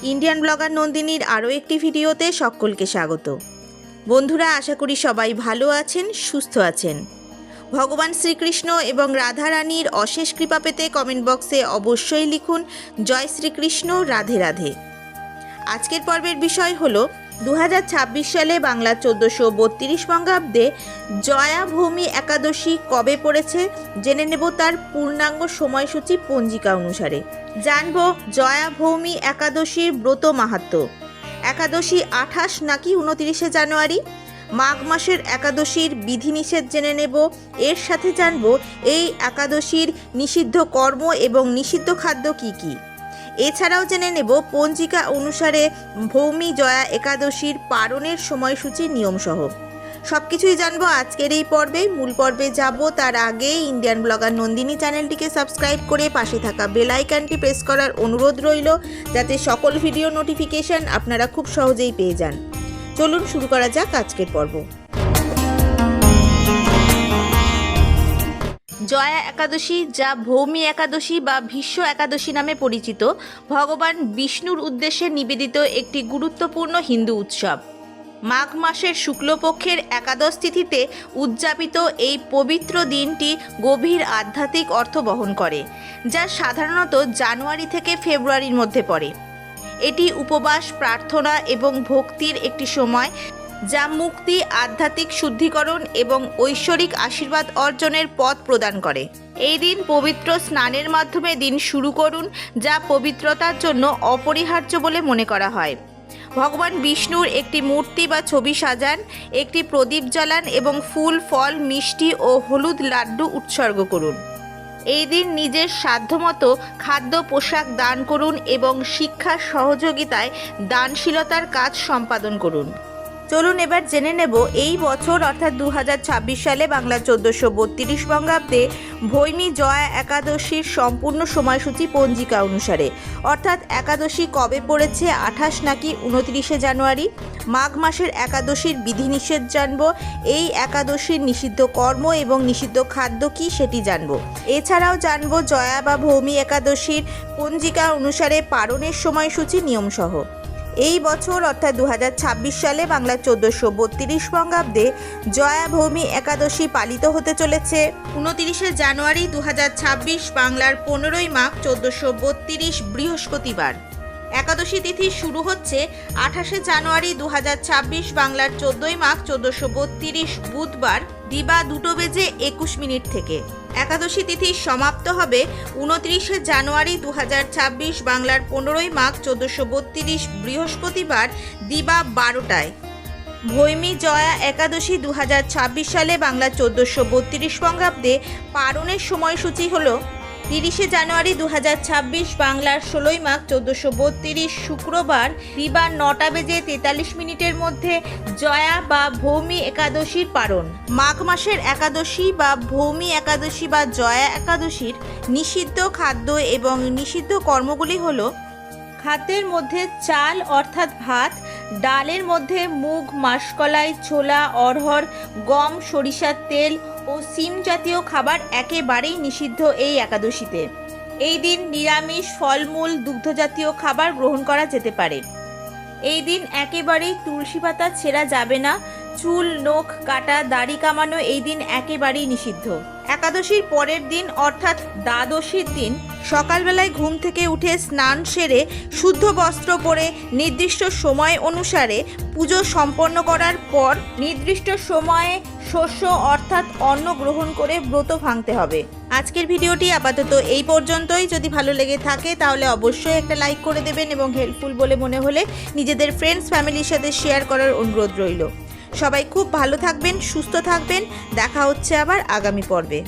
Indian blogger নন্দিনীর আরও একটি ভিডিওতে সকলকে স্বাগত। বন্ধুরা, আশা করি সবাই ভালো আছেন, সুস্থ আছেন। ভগবান শ্রীকৃষ্ণ এবং রাধা রানীর অশেষ কৃপা পেতে কমেন্ট বক্সে অবশ্যই লিখুন জয় শ্রীকৃষ্ণ, রাধে রাধে। আজকের পর্বের বিষয় হলো 2026 সালে বাংলা 1432 বঙ্গাব্দে জয়া ভৌমি একাদশী কবে পড়েছে জেনে নেব তার পূর্ণাঙ্গ সময়সূচি পঞ্জিকা অনুসারে। জানব জয়া ভৌমি একাদশীর ব্রত মাহাত্ম্য। একাদশী 28 নাকি 29শে জানুয়ারি। মাঘ মাসের একাদশীর বিধিনিষেধ জেনে নেব। এর সাথে জানব এই একাদশীর নিষিদ্ধ কর্ম এবং নিষিদ্ধ খাদ্য কী কী। এছাড়াও জেনে নেব পঞ্জিকা অনুসারে ভৌমি জয়া একাদশীর পারণের সময়সূচি নিয়মসহ। সব কিছুই জানবো আজকের এই পর্বে। মূল পর্বে যাব তার আগে ইন্ডিয়ান ব্লগার নন্দিনী চ্যানেলটিকে সাবস্ক্রাইব করে পাশে থাকা বেল আইকনটি প্রেস করার অনুরোধ রইল, যাতে সকল ভিডিও নোটিফিকেশন আপনারা খুব সহজেই পেয়ে যান। চলুন শুরু করা যাক আজকের পর্ব। জয়া একাদশী, যা ভৌমি একাদশী বা ভীষ্ম একাদশী নামে পরিচিত, ভগবান বিষ্ণুর উদ্দেশ্যে নিবেদিত একটি গুরুত্বপূর্ণ হিন্দু উৎসব। মাঘ মাসের শুক্লপক্ষের একাদশ তিথিতে উদযাপিত এই পবিত্র দিনটি গভীর আধ্যাত্মিক অর্থ বহন করে, যা সাধারণত জানুয়ারি থেকে ফেব্রুয়ারির মধ্যে পড়ে। এটি উপবাস, প্রার্থনা এবং ভক্তির একটি সময়, যা মুক্তি, আধ্যাত্মিক শুদ্ধিকরণ এবং ঐশ্বরিক আশীর্বাদ অর্জনের পথ প্রদান করে। এই দিন পবিত্র স্নানের মাধ্যমে দিন শুরু করুন, যা পবিত্রতার জন্য অপরিহার্য বলে মনে করা হয়। ভগবান বিষ্ণুর একটি মূর্তি বা ছবি সাজান, একটি প্রদীপ জ্বালান এবং ফুল, ফল, মিষ্টি ও হলুদ লাড্ডু উৎসর্গ করুন। এই দিন নিজের সাধ্যমতো খাদ্য, পোশাক দান করুন এবং শিক্ষার সহযোগিতায় দানশীলতার কাজ সম্পাদন করুন। চলুন এবার জেনে নেব এই বছর অর্থাৎ 2026 সালে বাংলা 1432 বঙ্গাব্দে ভৌমি জয়া একাদশীর সম্পূর্ণ সময়সূচি পঞ্জিকা অনুসারে। অর্থাৎ একাদশী কবে পড়েছে, 28 নাকি 29শে জানুয়ারি। মাঘ মাসের একাদশীর বিধিনিষেধ জানব। এই একাদশীর নিষিদ্ধ কর্ম এবং নিষিদ্ধ খাদ্য কী সেটি জানব। এছাড়াও জানব জয়া বা ভৌমি একাদশীর পঞ্জিকা অনুসারে পারণের সময়সূচি নিয়মসহ। এই বছর অর্থাৎ 2026 সালে বাংলা 1432 বঙ্গাব্দে জয়া ভৌমি একাদশী পালিত হতে চলেছে 29শে জানুয়ারি 2026, বাংলার 15ই মাঘ 1432 বৃহস্পতিবার। একাদশী তিথি শুরু হচ্ছে 28শে জানুয়ারি 2026, বাংলার 14ই মাঘ 1432 বুধবার দিবা 2:21 থেকে। একাদশী তিথি সমাপ্ত হবে 29শে জানুয়ারি 2026, বাংলার 15ই মাঘ 1432 বৃহস্পতিবার দিবা 12টায়। ভৌমি জয়া একাদশী 2026 সালে বাংলা 1432 বঙ্গাব্দে পারণের সময়সূচি হল 30শে জানুয়ারি 2026, বাংলার 16ই মাঘ 1432 শুক্রবার দিবা 9:43 মধ্যে জয়া বা ভৌমি একাদশীর পারণ। মাঘ মাসের একাদশী বা ভৌমি একাদশী বা জয়া একাদশীর নিষিদ্ধ খাদ্য এবং নিষিদ্ধ কর্মগুলি হল: খাদ্যের মধ্যে চাল অর্থাৎ ভাত, ডালের মধ্যে মুগ, মাসকলাই, ছোলা, অড়হর, গম, সরিষার তেল ও সিম জাতীয় খাবার একেবারেই নিষিদ্ধ এই একাদশীতে। এই দিন নিরামিষ, ফলমূল, দুগ্ধজাতীয় খাবার গ্রহণ করা যেতে পারে। এই দিন একেবারেই তুলসী পাতা ছেঁড়া যাবে না। চুল, নখ কাটা, দাড়ি কামানো এই দিন একেবারেই নিষিদ্ধ। একাদশীর পরের দিন অর্থাৎ দ্বাদশীর দিন সকালবেলায় ঘুম থেকে উঠে স্নান সেরে শুদ্ধ বস্ত্র পরে নির্দিষ্ট সময় অনুসারে পুজো সম্পন্ন করার পর নির্দিষ্ট সময়ে শস্য অর্থাৎ অন্ন গ্রহণ করে ব্রত ভাঙতে হবে। আজকের ভিডিওটি আপাতত এই পর্যন্তই। যদি ভালো লেগে থাকে তাহলে অবশ্যই একটা লাইক করে দেবেন এবং হেল্পফুল বলে মনে হলে নিজেদের ফ্রেন্ডস, ফ্যামিলির সাথে শেয়ার করার অনুরোধ রইল। সবাই খুব ভালো থাকবেন, সুস্থ থাকবেন। দেখা হচ্ছে আবার আগামী পর্বে।